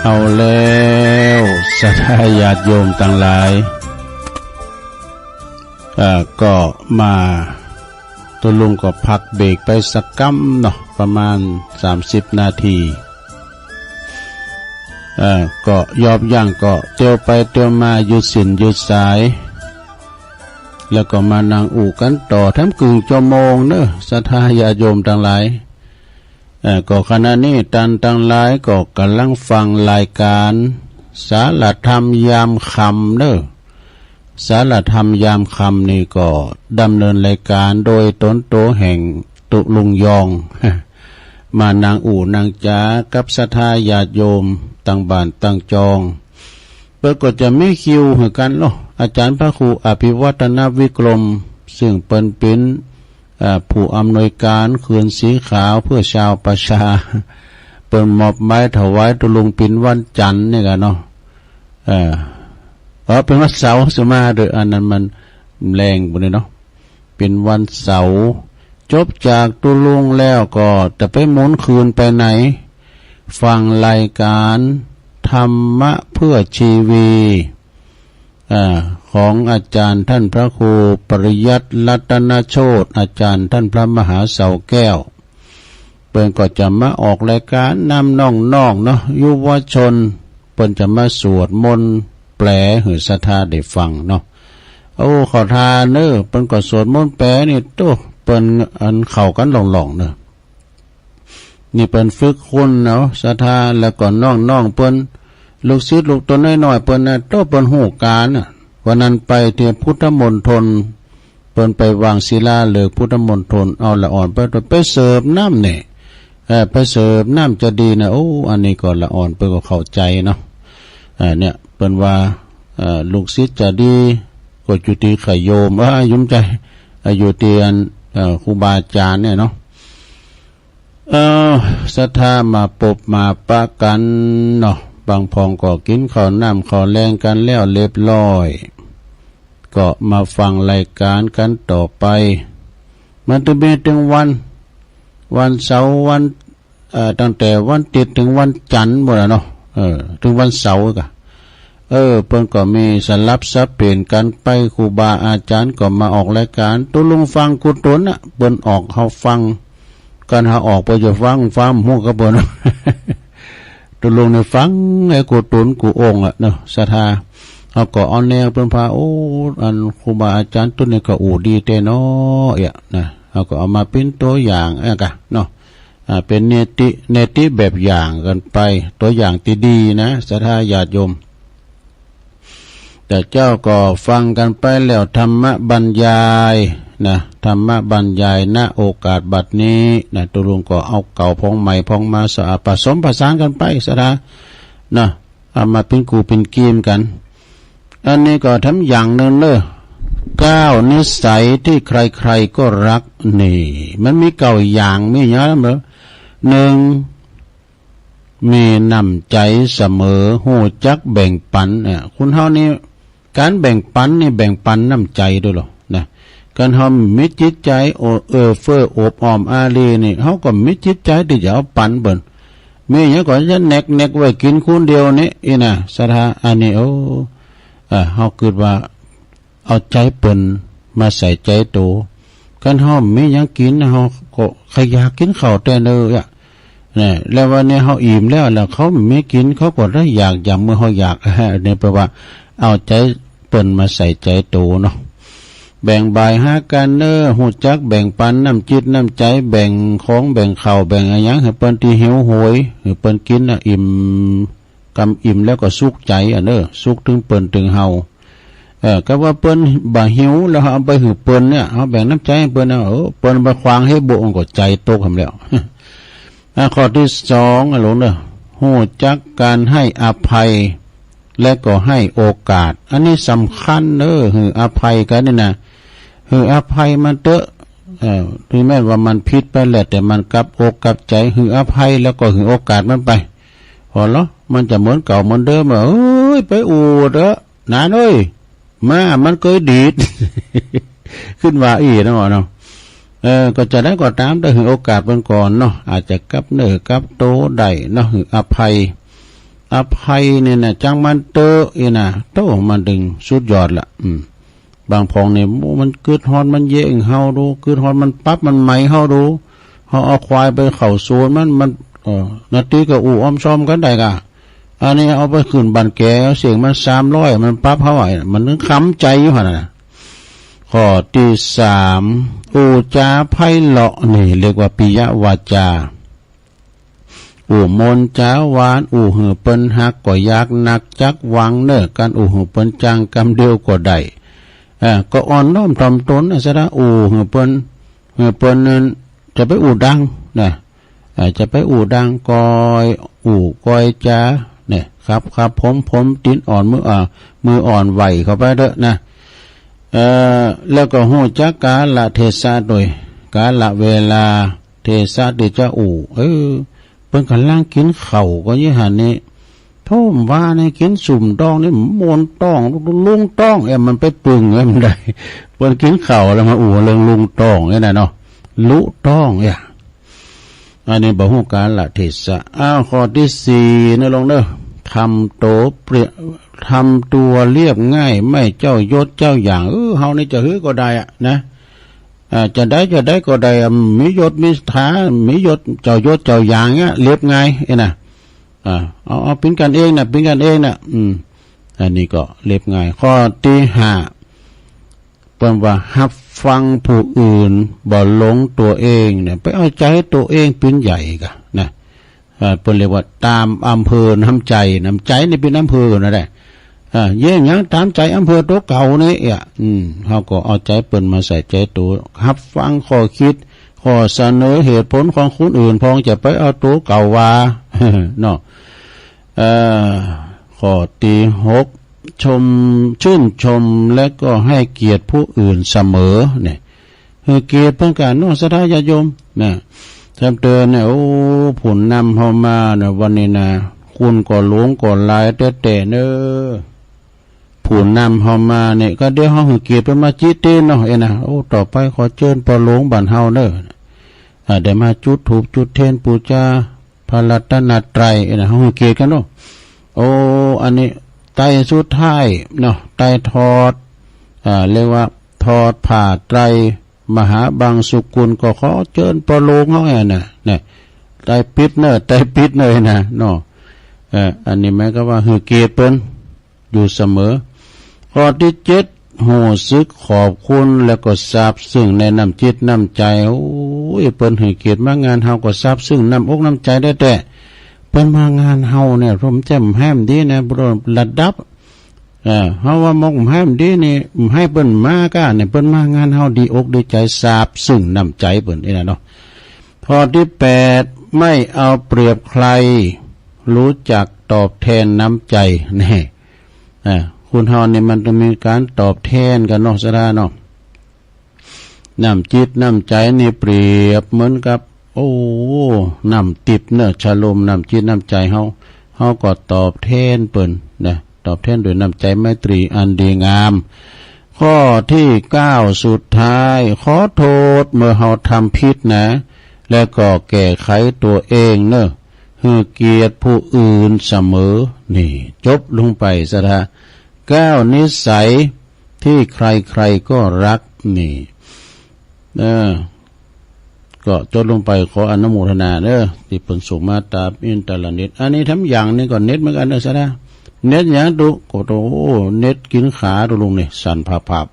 เอาแล้วศรัทธาญาติโยมทั้งหลายก็มาตัวลุงก็พักเบรกไปสักกั๊มเนาะประมาณ30 นาทีก็ยอบย่างก็เตียวไปเตียวมาหยุดสินหยุดสายแล้วก็มานั่งอู่กันต่อทั้งกึ่งชั่วโมงเนอะศรัทธาญาติโยมทั้งหลายก็ขณะนี้ท่านทั้งหลายก็กำลังฟังรายการสารธรรมยามค่ำเนอะสารธรรมยามค่ำนี่ก็ดำเนินรายการโดยตนโตแห่งตุลุงยองมานางอู่นางจ๋ากับศรัทธาญาติโยมตั้งบ้านตั้งจองเพื่อก็จะไม่คิวเหมือนกันเนาะอาจารย์พระครูอภิวัฒนวิกรมซึ่งเป็นผู้อำนวยการเขื่อนสีขาวเพื่อชาวประชาเปิดมอบไม้ถวายตุลุงปินวันจันทร์นี่กันเนาะเป็นวันเสาร์สมาโดยอันนั้นมันแรงไปเลยเนาะเป็นวันเสาร์จบจากตุลุงแล้วก็จะไปหมุนคืนไปไหนฟังรายการธรรมะเพื่อชีวีของอาจารย์ท่านพระครูปริยัติรัตนโชติอาจารย์ท่านพระมหาเสาแก้วเปิ้นก็จะมาออกรายการนำน้องๆเนาะยุวชนเปิ้นจะมาสวดมนต์แปลให้ศรัทธาได้ฟังเนาะขอทานเนอะเปิ้นก็สวดมนต์แปลนี่โตเปิ้นอันเข้ากันหล่องๆเนอะนี่เปิ้นฝึกคนเนาะศรัทธาแล้วก็น้องๆเปิ้นลูกศิษย์ลูกตัวน้อยๆเปิ้นน่ะโตเปิ้นฮู้การน่ะวันนั้นไปที่พุทธมณฑลเปิ้นไปวางศิลาฤกษ์พุทธมณฑลเอาละอ่อนไปเสิร์ฟน้ำเนี่ยไปเสิร์ฟน้ำจะดีนะอันนี้ก็ละอ่อนเปิ้นก็เข้าใจเนาะเนี่ยเปิ้นว่าลูกศิษย์จะดีก็จุติไขโยมยุ่มใจอยู่ที่อันครูบาอาจารย์เนี่ยเนาะศรัทธามาปบมาปะกันเนาะบางพองก็กินข้าวน้ำข้าวแรงกันแล้วเรียบร้อยก็มาฟังรายการกันต่อไปมันจะมีถึงวันเสาร์วันตั้งแต่วันติดถึงวันจันทร์หมดแล้วเนาะถึงวันเสาร์ก็เพิ่นก็มีสลับซับเปลี่ยนกันไปครูบาอาจารย์ก็มาออกรายการตุลุงฟังกุศลน่ะเปิ้นออกเฮาฟังกันเฮาออกไปจะฟังฮู้กับเปิ้นตุลุงในฟังไอ้กุศลกูองค์อ่ะเนาะศรัทธาเฮาก็เอาแนวเพิ่นพาอันครูบาอาจารย์ตุนี่ก็ดีแต่เนาะนะเฮาก็เอามาเป็นตัวอย่างกะเนาะเป็นเนติแบบอย่างกันไปตัวอย่างที่ดีนะศรัทธาญาติโยมแต่เจ้าก็ฟังกันไปแล้วธรรมะบรรยายนะธรรมะบรรยายณโอกาสบัดนี้นะตุลุงก็เอาเก่าพองใหม่พองมาสะอาดผสมผสานกันไปศรัทธานะเอามาเป็นกูเป็นกีมกันอันนี้ก็ทำอย่างนึงเลย9นิสัยที่ใครๆก็รักนี่มันมีเก่าอย่างมีเยอะมั้ย1มีน้ำใจเสมอหูจักแบ่งปันคุณเฮานี่การแบ่งปันนี่แบ่งปันน้ำใจด้วยหรอนะการเฮามีจิตใจเฟ้ออบอ้อมอารีนี่เฮาก็มีจิตใจที่จะเอาปันเบิ่นมีหยังก็จะแนกไว้กินคนเดียวนี่นะศรัทธาอันนี้เฮาคิดว่าเอาใจเปิ้นมาใส่ใจโตกันเฮามีหยังกินเฮาก็ใครอยากกินข้าวแต่เด้อนี่แล้ววันนี้เฮาอิ่มแล้วเขาไม่กินเขาก็ได้อยากอย่างเมื่อเฮาอยากเนี่ยแปลว่าเอาใจเปิ้นมาใส่ใจโตเนาะแบ่งบายหากันฮู้จักแบ่งปันน้ำจิตน้ำใจแบ่งของแบ่งข้าวแบ่งอะไรหยังให้เปิ้นที่หิวโหยให้เปิ้นกินอิ่มกำอิ่มแล้วก็สุขใจสุขถึงเปิ้นถึงเฮาก็ว่าเปิ้นบ่หิวแล้วเอาไปให้เปิ้นเนี่ยเอาแบ่งน้ำใจให้เปิ้นเปิ้นบ่ควางให้บ่ก็ใจตกหั่นแล้วข้อที่2หลงฮู้จักการให้อภัยและก็ให้โอกาสอันนี้สำคัญให้อภัยกันนี่นะให้อภัยมันเถอะถึงแม้ว่ามันผิดไปแล้วแต่มันกลับอกกลับใจให้อภัยแล้วก็ให้โอกาสมันไปพอแล้วมันจะเหมือนเก่าเหมือนเดิมไปอูดนานมันเคยดีด ขึ้นว่านะเนาะก็จะได้ก็ตามได้ให้โอกาสมันก่อนเนาะอาจจะกับกับโตได้เนาะให้อภัย อภัยเนี่ยนะจังมันเตออีนะโตมันดึงสุดยอดละบางพองเนี่ยมันเกิดฮอนมันเยงเฮาดูเกิดฮอนมันปั๊บมันไหมเฮาดูเฮาเอาควายไปเข้าสวนมันนาทีก็อ้อมซ้อมกันได้กะอันนี้เอาไปขึ้นบันแกเสียงมัน300มันปั๊บเฮาไหวมันนึกค้ำใจอยู่หั่นน่ะข้อที่3อูจาไพเราะนี่เรียกว่าปิยวาจาอู่มนจ้าหวานอู่หือเปิ้นฮักก็ยากนักจักวังเน้อกันอู่หือเปิ้นจังกำเดียวก็ได้ก็อ่อนน้อมถ่อมตนซะนะอู่หือเปิ้นนั้นจะไปอู่ดังนะจะไปอู่ดังก้อยอู่ก้อยจ้าเนี่ยครับผมตีนอ่อนมืออ่อนไหวเข้าไปเด้อนะแล้วก็ฮู้จักกาลเทศะโดยกาลเวลาเทศะที่จะอู่เพิ่นกำลังกินข้าวก็ยี่หันนี่ท่มว่าในกินสุ่มต้องนี่มวนต้องลุงต้องมันไปปึงมันได้เพิ่นกินข้าวแล้วมาอู่เรื่องลุงต้องนี่น่ะเนาะลุต้องอันนี้บ่ฮู้กาลเทศะข้อที่4นะลงเด้อทำตัวเรียบง่ายไม่เจ้ายศเจ้าอย่างเฮานี่จะฮื้อก็ได้นะจะได้ก็ได้มียศมีฐามียศเจ้ายศเจ้าอย่างเงี้ยเรียบง่ายนะเอาเป็นกันเองนะอันนี้ก็เรียบง่ายข้อที่5เปิ้นว่ารับฟังผู้อื่นบ่หลงตัวเองเนี่ยไปเอาใจตัวเองเป็นใหญ่กะนะเปิ้นเรียกว่าตามอำเภอน้ำใจนี่เป็นอำเภอนั่นแหละเยี่ยงยังตามใจอำเภอตัวเก่านี่เฮาก็เอาใจเปิ้นมาใส่ใจตัวรับฟังข้อคิดข้อเสนอเหตุผลของคนอื่นพองจะไปเอาตัวเก่าว่าเนาะข้อที่6ชื่นชมและก็ให้เกียรติผู้อื่นเสมอเนี่ยให้เกียรติเพิ่นกันเนาะศรัทธาญาติโยมนะจำเตือนเนี่ยผลนำเฮามาเนี่ยวันนี้นะคุณก็หลงก็หลายแต่เด้อผู้นำเฮามาเนี่ยก็เดี๋ยวเฮาให้เกียรติเพิ่นมาจิตเตเนาะนะต่อไปขอเชิญปอหลวงบ้านเฮาเด้อได้มาจุดธูปจุดเทียนบูชาพระรัตนตรัยนะเฮาให้เกียรติกันเนาะอันนี้ไตสุดท้ายเนาะไตทอดเรียกว่าทอดผ้าไตรมหาบางสุกุลก็ขอเชิญปอหลวงเฮาเนี่ยไตปิดเด้อนะเนาะอันนี้หมายก็ว่าให้เกียรติเพิ่นอยู่เสมอข้อที่7ฮู้สึกขอบคุณแล้วก็ซาบซึ้งในน้ำจิตน้ำใจเปิ้นให้เกียรติมางานเฮาก็ซาบซึ้งน้ำอกน้ำใจได้แต่เปิ้นมางานเฮาเนี่ยร่มแจ่มแห้มดีนะระดับเฮาว่ามกแห้มดีนี่ให้เปิ้นมาก็เนี่ยเปิ้นมางานเฮาดีอกดีใจซาบซึ้งน้ำใจเปิ้นนี่นะเนาะข้อที่8ไม่เอาเปรียบใครรู้จักตอบแทนน้ำใจแน่คุณเฮาเนี่ยมันต้องมีการตอบแทนกันเนาะซะนะเนาะน้ำจิตน้ำใจนี่เปรียบเหมือนกับน้ำติบเนอะชะลมน้ำจิตน้ำใจเฮาก็ตอบแทนเปิ้นนะตอบแทนด้วยน้ำใจไมตรีอันดีงามข้อที่9สุดท้ายขอโทษเมื่อเฮาทำผิดนะแล้วก็แก้ไขตัวเองเนอะให้เกียรติผู้อื่นเสมอนี่จบลงไปซะนะ9นิสัยที่ใครๆก็รักนี่ก็จดลงไปขออนุโมทนาเด้อที่เพิ่นส่งมาตามอินเทอร์เน็ตอันนี้ทำอย่างนี้ก็เน็ตเหมือนกันเด้อซะนะเน็ตหยังดูก็เน็ตกินขาดูลงนี่สั่นภาพ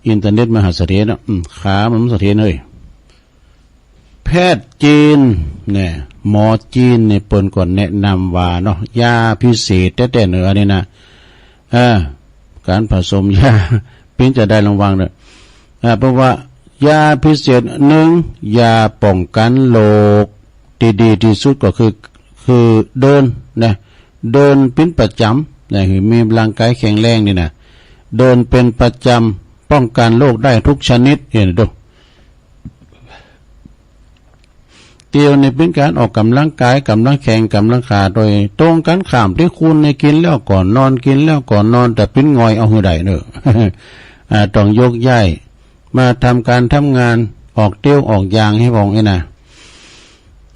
อินเทอร์เน็ตมหาเสถียรนะขามันเสถียรเอ้ยแพทย์จีนเนี่ยหมอจีนเนี่ยเปิ้นก็แนะนำว่าเนาะยาพิเศษแต่ๆเนื้อนี่นะการผสมยาเป็นจะได้ระวังเด้อเพราะว่ายาพิเศษ1ยาป้องกันโรคดีที่สุดก็คือเดินเป็นประจำนะคือมีร่างกายแข็งแรงนี่นะเดินเป็นประจำป้องกันโรคได้ทุกชนิดเห็นดูเตียวนี่เป็นการออกกำลังกายกำลังแข็งกำลังขาโดยตรงกันข้ามที่คุณในกินแล้วก่อนนอนกินแล้วก่อนนอนแต่เป็นงอยเอาหือใดเนอะต้องยกย้ายมาทำการทำงานออกเตี้ยวออกยางให้พอง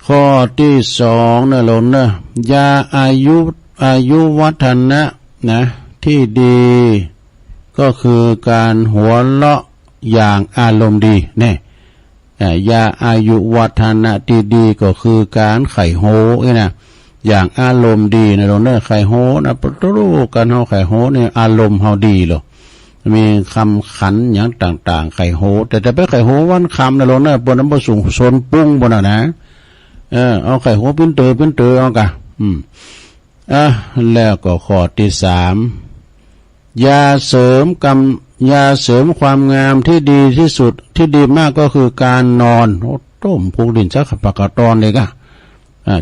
ข้อที่2นะลนนะยาอายุ อายุวัฒนะนะที่ดีก็คือการหัวเราะอย่างอารมณ์ดีเนี่ยยาอายุวัฒนะที่ดีก็คือการไข่โหนะอย่างอารมณ์ดีนะเราเนี่ยไข่โหนะปะรู้กันเฮาไข่โหเนี่ยอารมณ์เฮาดีหรอมีคำขันอย่างต่างๆไข่โหแต่ไปไข่โหวันคำนะเราเนี่ยบนน้ำผสมโซนปุ้งบนนะเอาไข่โหเป็นเตอเอากะแล้วก็ข้อที่3ยาเสริมความงามที่ดีที่สุดที่ดีมากก็คือการนอนต้มผูกดินชักปากกระตอนเลยกะ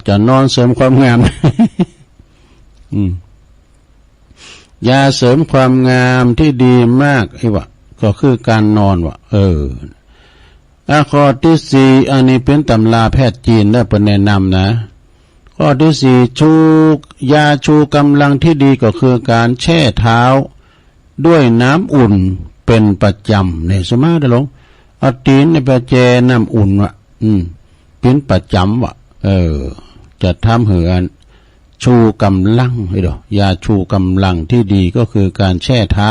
จะนอนเสริมความงาม ยาเสริมความงามที่ดีมากไอ้วะก็คือการนอนวะข้อที่4อันนี้เป็นตำราแพทย์จีนได้เป็นแนะนำนะข้อที่4ยาชูกำลังที่ดีก็คือการแช่เท้าด้วยน้ำอุ่นเป็นประจำเนี่ยสมมติได้ลงเอาตีนในไปแช่น้ำอุ่นวะเป็นประจำวะจะทำให้ชูกำลังให้ดอกยาชูกำลังที่ดีก็คือการแช่เท้า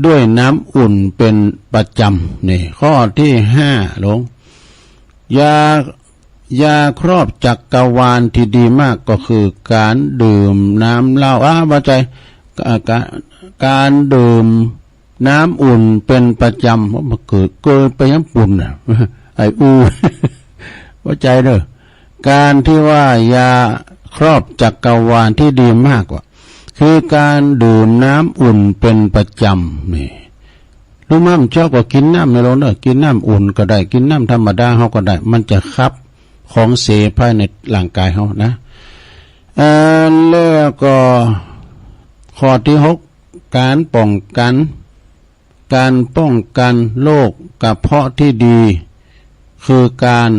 ด้วยน้ำอุ่นเป็นประจำนี่ข้อที่5ลงยาครอบจักรวาลที่ดีมากก็คือการดื่มน้ำเหล้าว่าใจการดื่มน้ำอุ่นเป็นประจำเพราะมันเกิดไปยังปุ่นไอ้ว่าใจเด้อการที่ว่ายาครอบจักรวาลที่ดีมากกว่าคือการดื่มน้ำอุ่นเป็นประจำนี่รู้มั้ยเจ้าก็กินน้ำในโรงเนอะกินน้ำอุ่นก็ได้กินน้ำธรรมดาเขาก็ได้มันจะคับของเสียภายในร่างกายเขานะแล้วก็ข้อที่6การป้องกันโรคกระเพาะที่ดีคือการ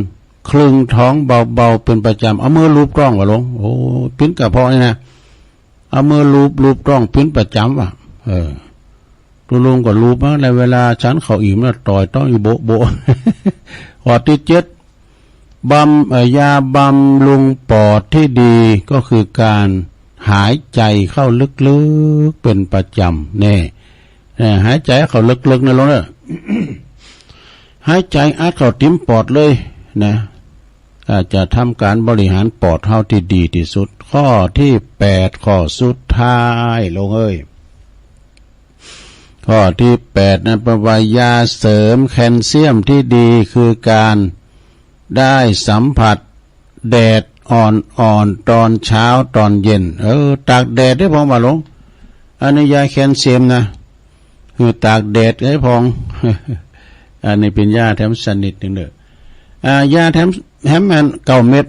คลึงท้องเบาๆเป็นประจำเอามือลูบท้องวะลงโอ้ปิ้นกระเพาะนี่นะเอามือลูบท้องปิ้นประจำวะตัวลุงก็ลูบมาในเวลาฉันเขาอิ่มแล้วต่อยต้องอยู่โบข้อที่7ยาบำรุงปอดที่ดีก็คือการหายใจเข้าลึกๆเป็นประจำเนี่ยหายใจเข้าลึกๆนะลงเนี่ยหายใจอัดเข้าติ้มปอดเลยนะจะทำการบริหารปอดเท่าที่ดีที่สุดข้อที่8ข้อสุดท้ายลงข้อที่8นะประวัยยาเสริมแคลเซียมที่ดีคือการได้สัมผัสแดดอ่อนตอนเช้าตอนเย็นตากแดดได้พองมาลงอันนี้ยาแคลเซียมนะคือตากแดดให้พองอันนี้เป็นยาแถมสนิทนึงเด้อยาแถมมัน9 เม็ด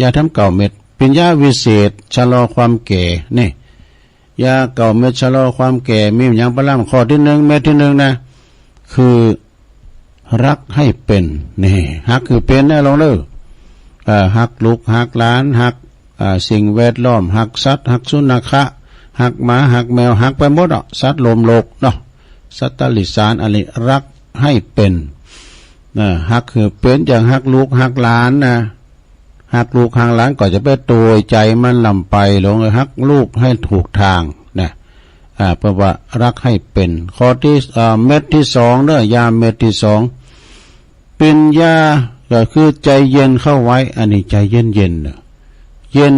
ยาแถม9 เม็ดเป็นยาวิเศษชะลอความแก่นี่ยา9 เม็ดชะลอความแก่มีอย่างประล่ำข้อที่1เม็ดที่1นะคือรักให้เป็นนี่ฮักคือเป็นนะลองเด้อฮักลูกฮักหลานฮักสิ่งแวดล้อมฮักสัตว์ฮักสุนัขะฮักหมาฮักแมวฮักไปหมดสัตว์ลมโลกเนาะสัตตลิสารอะไรรักให้เป็นฮักคือเป็นอย่างฮักลูกฮักหลานนะฮักลูกฮักหลานก็จะไปตัวใจมันลำไปลงฮักลูกให้ถูกทางนะเพราะว่ารักให้เป็นข้อที่เม็ดที่2เด้อยาเม็ดที่2เป็นยาก็คือใจเย็นเข้าไว้อันนี้ใจเย็นเย็น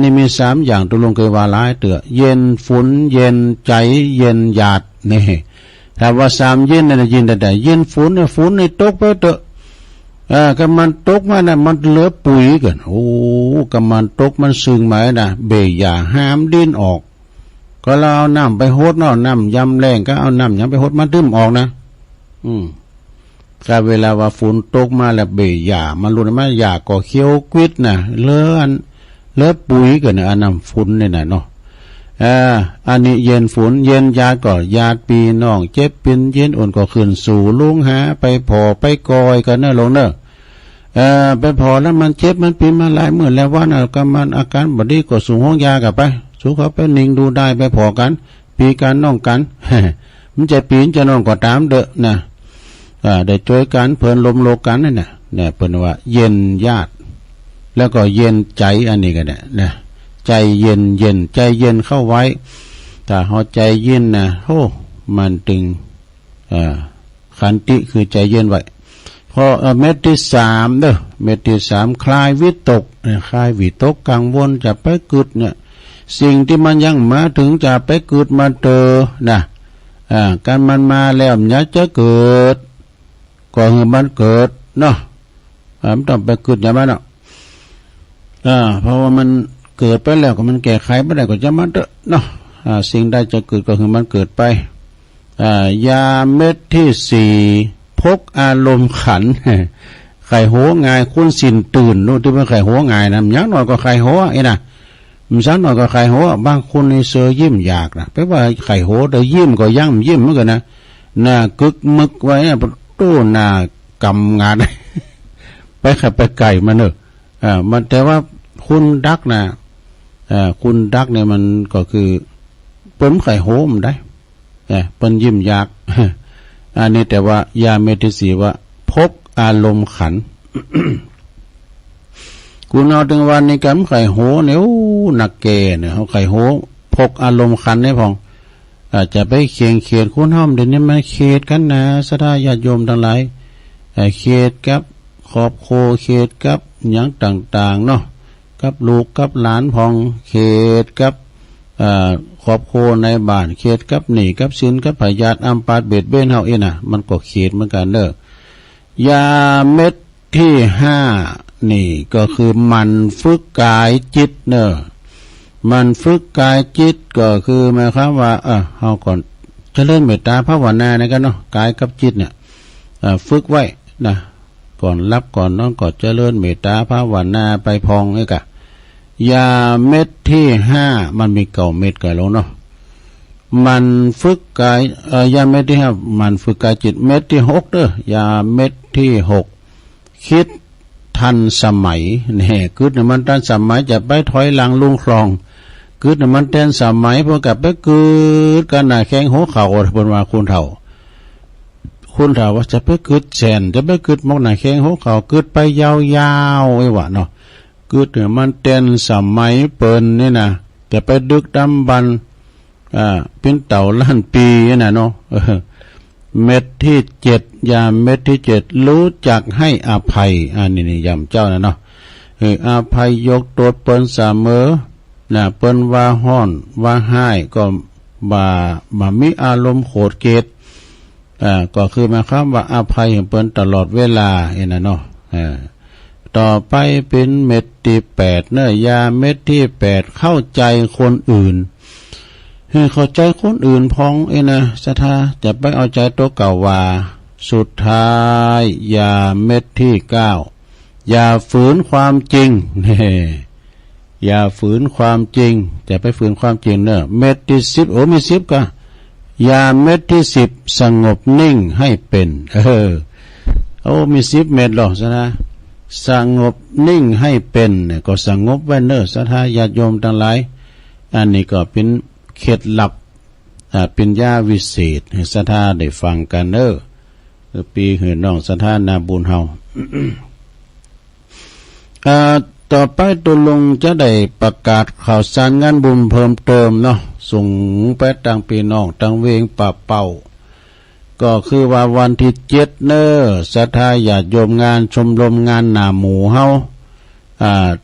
นี่มี3อย่างตุลงเคยว่าหลายเตือเย็นฝุ่นเย็นใจเย็นหยาดนี่ถ้าว่า3เย็นนั่นยินได้เย็นฝุ่นนี่ตกไปเถอะก็มันตกมานะมันเหลือปุ๋ยกันโอ้ก็มันตกมันซึงหมายนะเบยอย่าห้ามดิ้นออกก็เราเอาน้ำไปโหดเนาะน้ำยำแรงก็เอาน้ำยำไปโหดมันตึ้มออกนะก็เวลาว่าฝนตกมาแล้วเบยอย่ามันรู้ไหมอย่าก็เขียวกวิดนะเหลือปุ๋ยกันนะน้ำฝนนี่นะเนาะอันนี้เย็นฝนเย็นยาก็ยาปีน้องเจ็บเป็นเย็นอ่อนก็ขึ้นสู่ลุงหาไปพอไปกอยกันเนอะลงเนอะไปพอแล้วมันเจ็บมันปีมาหลายมื้อแล้วว่าน่ะก็มันอาการบ่ดีก็สู่ห้องยากันไปสู่เขาไปนิ่งดูได้ไปพอกันปีกันน้องกัน มันจะปีนจะน้องก็ตามเด้อนะได้ช่วยกันเพิ่นลมโลกันนั่นน่ะเนี่ยเพิ่นว่าเย็นญาติแล้วก็เย็นใจอันนี้ก็ได้นะ ใจเย็นเย็นใจเย็นเข้าไว้ถ้าเฮาใจเย็นนะโอ้มันตึงขันติคือใจเย็นไว้พอเม็ดที่สามเด้อเม็ดที่สามคลายวิตกคลายวิตกกังวลจะไปกึดเนี่ยสิ่งที่มันยังมาถึงจะไปกึดมาเจอนะการมันมาแล้วมันจะเกิดก็คือมันเกิดเนาะมันต้องไปกึดอย่างนั้นเนาะเพราะว่ามันเกิดไปแล้วก็มันแก้ไขไม่ได้ก็จะมาเถอะเนาะสิ่งใดจะเกิดก็คือมันเกิดไปยาเม็ดที่สี่พกอารมณ์ขันไข่โหงายคุณสินตื่นนู่นที่มันไข่โหงายนะยักหน่อยก็ไข่โหไอ้น่ะมันสั้นหน่อยก็ไข่โหบางคนในเสือยิ้มอยากนะแปลว่าไข่โหแต่ยิ้มก็ยั่งยิ้มเหมือนกันนะหน้ากึกมึกไว้นะตู้หน้ากำงานไปขับไปไก่มาเนอะมันแต่ว่าคุณดักนะคุณดักเนี่ยมันก็คือเปิ้นไข่โหมได้เปิ้นยิ้มอยากอันนี้แต่ว่ายาเมทิสีว่าพกอารมณ์ขัน คุณเอาถึงวันในการไข่โหเนี่ยหนักเกเนี่ยเขาไข่โหพกอารมณ์ขันให้พองอาจจะไปเขียนคุณห้อมเดี๋ยวนี้มันเขตกันนะสถาญาติโยมทั้งหลายเขตกับขอบโคเขตกับหยังต่างๆเนาะกับลูกกับหลานพองเขตกับขอบโคในบ้านเขตกับหนีกับสินกับพยาธิอัมปาดเบ็ดเบ้นเฮาเองน่ะมันก็เขตเหมือนกันเด้อยาเม็ดที่ห้านี่ก็คือมันฝึกกายจิตเนอะมันฝึกกายจิตก็คือหมายความว่าเฮาก่อนเจริญเมตตาภาวนาในกันเนาะกายกับจิตเนี่ยฝึกไว้นะก่อนรับก่อนนอนก็เจริญเมตตาภาวนาไปพองไอ้กะยาเม็ดที่ห้ามันมีเก่าเม็ดกันแล้วเนาะมันฝึกกายยาเม็ดที่ห้ามันฝึกกายจิตเม็ดที่หกเด้อยาเม็ดที่หกคิดทันสมัยเนี่ยคือเนี่ยมันทันสมัยจะไปถอยหลังลุงคลองคือเนี่ยมันแทนสมัยพอกับไปกืดกันน่ะแข้งหัวเข่าบนว่าคุณเฒ่าว่าจะไปกึดแสนจะไปกึดมอกหน้าแข้งหัวเข่ากึดไปยาวๆไอ้วะเนาะกึดเนี่ยมันเต้นสมัยเปิ้นนี่นะจะไปดึกดำบรรเป็นเต่าล้านปีนี่นะเนาะเม็ดที่เจ็ดยาเม็ดที่เจ็ดรู้จักให้อภัยนี่ยำเจ้านะเนาะอภัยยกตัวเปิ้นเสมอนะเปิ้นว่าฮ้อนว่าให้ก็บ่มีอารมณ์โกรธเกลียดก็คือหมายความว่าอภัยเปิ้นตลอดเวลาเองนะเนาะต่อไปเป็นเม็ดที่แปดเนื้อยาเม็ดที่แปดเข้าใจคนอื่นเข้าใจคนอื่นพองนะสถาจะไปเอาใจตัวเก่าว่าสุดท้ายยาเม็ดที่เก้าอย่าฝืนความจริงอย่าฝืนความจริงจะไปฝืนความจริงเนอะเม็ดที่สิบมีสิบก็ยาเม็ดที่สิบสงบนิ่งให้เป็นมี10 เม็ดหรอกนะสงบนิ่งให้เป็นก็สงบไว้เนอะสถาญาติโยมทั้งหลายอันนี้ก็เป็นเคล็ดลับเป็นยาวิเศษให้สถาได้ฟังกันเนอะปีหืนน้องสถานาบุญเฮา ต่อไปตัวลงจะได้ประกาศข่าวสารงานบุญเพิ่มเติมเนาะส่งไปทางพี่น้องทางเวงป่าเป่าก็คือว่าวันที่7เนอศรัทธาญาติโยมงานชมรมงานหน้าหมู่เฮา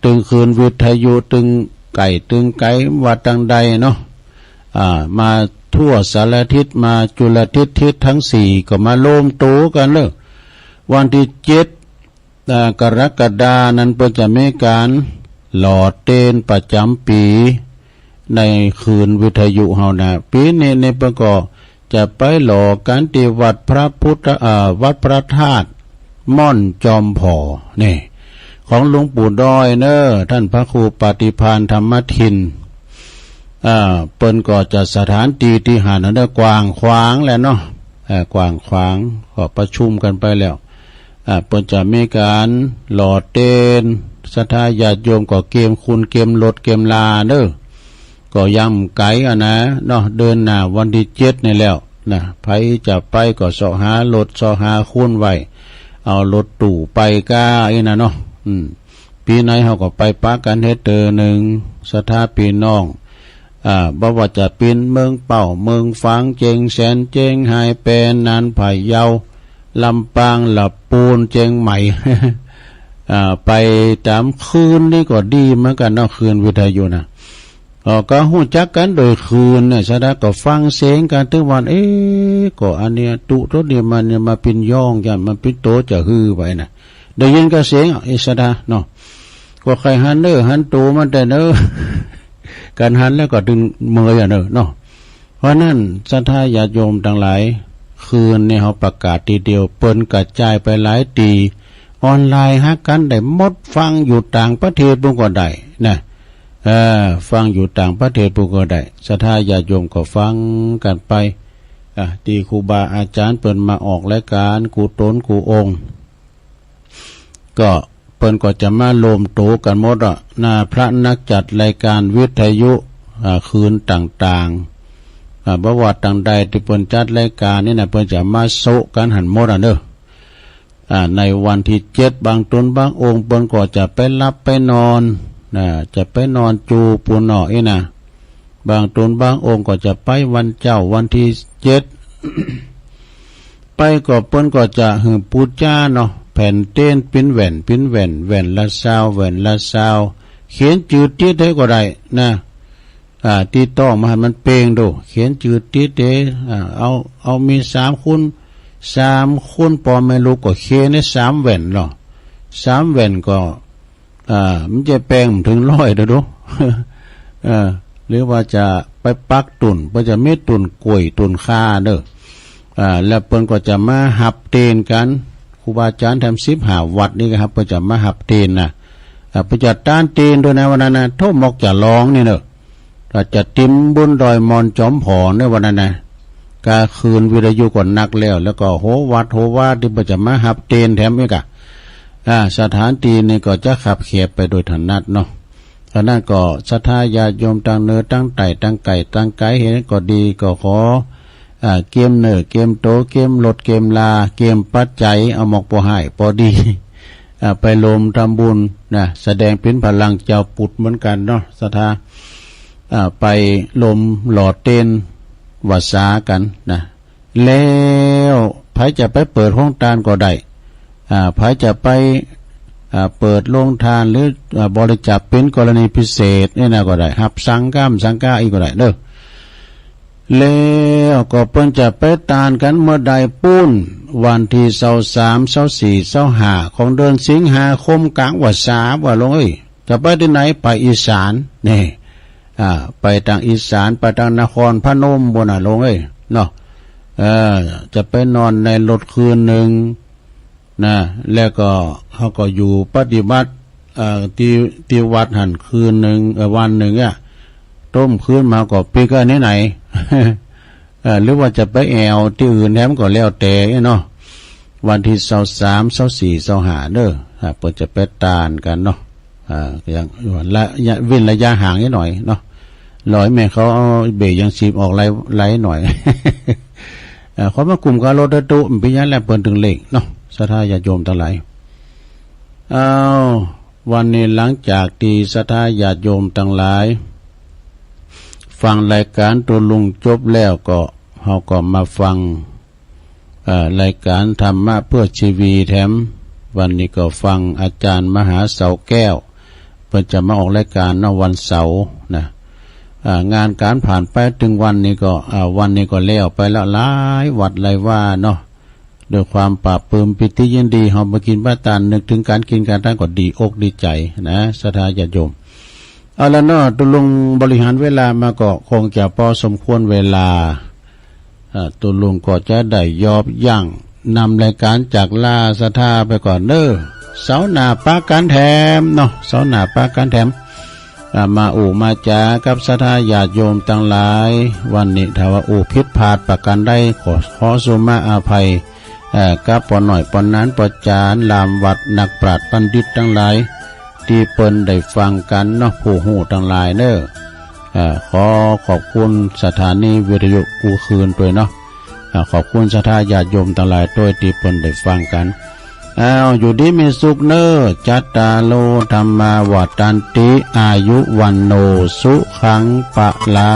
ตึงคืนวิทยุตึงไก่วัดตังใดเนาะมาทั่วสารทิศมาจุลทิศทิศทั้ง4ก็มาโลมโตกันเลยวันที่7กรกฎานั้นเพิ่นจะมีการหล่อเตนประจำปีในคืนวิทยุเฮานะปีนี้ในเพิ่นก็จะไปหล่อกันที่วัดพระพุทธวัดพระธาตุม่อนจอมผอนี่ของหลวงปู่ดอยเนอท่านพระครูปฏิภาณธรรมทินเปิ้นก็จะสถานที่หานั้นได้กว้างขวางแล้วเนาะกว้างขวางก็ประชุมกันไปแล้วเปิ้นจะมีการหล่อเตนศรัทธาญาติโยมก็เกมคุณเกมรถเกมลาเด้อก็ย่ำไก่นะเนาะเดินหน้าวันที่7นี่แล้วนะไผจะไปก็เสาะหารถเสาะหาคุณไว้เอารถตู่ไปก้านะเนาะ ปีไหนเฮาก็ไปปะกันเฮ็ดเตอหนึ่งศรัทธาพี่น้องบ่ว่าจะเป็นเมืองเป่าเมืองฝางเจียงแสนเจียงไฮ้แปนนานไผ่เยาลำปางละปูนเจียงใหม่ ไปตามคืนนี่ก็ดีเหมือนกันเนาะคืนวิทยุนะก็หู้จักกันโดยคืนเนี่ยซะนะก็ฟังเสียงกันทุกวันก็อันเนี้ยตุรถเนี่ยมันเนี่ยมาเป็นย่องกันมันเป็นโตจะฮือไปนะได้ยินก็เสียงซะนะเนาะก็ใครหันเนอหันตูมันแต่เนอ การหันแล้วก็ดึงมือเนอเนาะเพราะนั้นศรัทธาญาติโยมทั้งหลายคืนเนี่ยเขาประกาศทีเดียวเปิ้นกระจายไปหลายตีออนไลน์ฮักกันได้หมดฟังอยู่ต่างประเทศบุก็ได้นะฟังอยู่ต่างประเทศบุก็ได้ศรัทธาญาติโยมก็ฟังกันไปที่ครูบาอาจารย์เปิ้นมาออกรายการกูตนกูองค์ก็เปิ้นก็จะมาโลมโตกันหมดหน้าพระนักจัดรายการวิทยุคืนต่างๆบ่ว่าต่างใดที่เปิ้นจัดรายการนี่นะเปิ้นจะมาโซกันหันหมดเด้อในวันที่7บางตนบางองค์เปิ้นก็จะไปรับไปนอนจะไปนอนจูปูนอนะบางตนบางองค์ก็จะไปวันเจ้าวันที่7 ไปก็เปิ้นก็จะหึปูจ้าเนาะแผ่นเต้นปิ้นแหวนละ20แหวนละ20เขียนจืดติดได้ก็ได้นะที่ต้องมาให้มันเปงดูเขียนจืดติดเด้เอามี3คูณปอไม่รู้ก็เขียนได้3แหวนเนาะ3แหวนก็มันจะแปลงถึง100เด้อดู หรือว่าจะไปปักตุ่นเพื่อจะเม็ดตุ่นกล้วยตุ่นค่าเด้อแล้วเพิ่นก็จะมาหับเตนกันครูบาอาจารย์ทำ15วัดนี่ครับเพิ่นจะมาหับเตนนะเพิ่นจะต้านเตนด้วยนะวันนั้นนะโทมอกจะร้องนี่เด้อเราจะติมบุญดอยมอนจอมผอในวันนั้นนะกาคืนวิทยุก่อนนักแล้วก็โหวัดโหวาที่เพิ่นจะมาหับเตนแถมอีกสถานที่นี่ก็จะขับเขียบไปโดยถนัดเนาะฉะนั้นก็ศรัทธาญาติโยมตั้งเนื้อตั้งไต่ตั้งไก่ตั้งไก่เห็นก็ดีก็ขอเกมเนื้อเกมโตเกมรถเกมลาเกมปัจจัยเอาหมอกปอให้พอดีไปลมทำบุญนะแสดงเป็นพลังเจ้าปุดเหมือนกันเนาะศรัทธาไปลมหลอดเต้นวาสากันนะแล้วไผจะไปเปิดห้องทานก็ได้ไผจะไปเปิดโรงทานหรือบริจาคเป็นกรณีพิเศษนี่นะก็ได้หับสังฆาอีกก็ได้เด้อแล้วก็เพิ่นจะไปตานกันเมื่อใดปุ้นวันที่23 24 25ของเดือนสิงหาคมกลางวสาว่าลงจะไปที่ไหนไปอีสานนี่ไปทางอีสานไปทางนครพนมบ่น่ะลงเนาะจะไปนอนในรถคืนหนึ่งนะแล้วก็เขาก็อยู่ปฏิบัติที่วัดหันคืนหนึ่งวันหนึ่งต้มคืนมาก็ปีก็ไหน หรือว่าจะไปแอวที่อื่นแถมก็แล้วแต่เนาะวันที่23 24 25เด้อเปิดจะไปตานกันเนาะอย่างเว้นระยะห่างนิดหน่อยเนาะลอยแม่เขาเอาเบรกยัง10ออกไหลหน่อย เขามากลุ่มกับรถตู้ปีนี้แหละเปิดถึงเล็กเนาะศรัทธาญาติโยมทั้งหลายวันนี้หลังจากที่ศรัทธาญาติโยมทั้งหลายฟังรายการตัวลุงจบแล้วก็เราก็มาฟังรายการธรรมะเพื่อชีวีแถมวันนี้ก็ฟังอาจารย์มหาเสาแก้วเพิ่นจะมาออกรายการในวันเสาร์นะงานการผ่านไปถึงวันนี้ก็วันนี้ก็แล้วไปแล้วหลายวัดหลายว่าเนาะด้วยความปราบปลื้มปิติยินดีเฮามากินบ้าตานนึกถึงการกินการทานก็ดีอกดีใจนะศรัทธาญาติโยมเอาละเนาะตุลุงบริหารเวลามาก็คงจะพอสมควรเวลาตุลุงก็จะได้ยอบย่างนำรายการจากลาศรัทธาไปก่อนเด้อเสาหน้าปาการแถมเนาะเสาหน้าปาการแถมมามาจากับศรัทธาญาติโยมทั้งหลายวันนี้ถ้าว่าผิดพลาดประการใดขอสุมาอาภัยกับปอหน่อยปอนนั้นปอจานลามวัดนักปราชญ์บัณฑิตทั้งหลายที่เปิ้นได้ฟังกันเนาะผู้หูทั้งหลายเด้อขอขอบคุณสถานีวิทยุกูคืนด้วยเนาะขอบคุณศรัทธาญาติโยมทั้งหลายด้วยที่เปิ้นได้ฟังกัน อยู่ดีมีสุขเนอจัตตาโลธรรมาวัฏันติอายุวันโนสุขังปะลา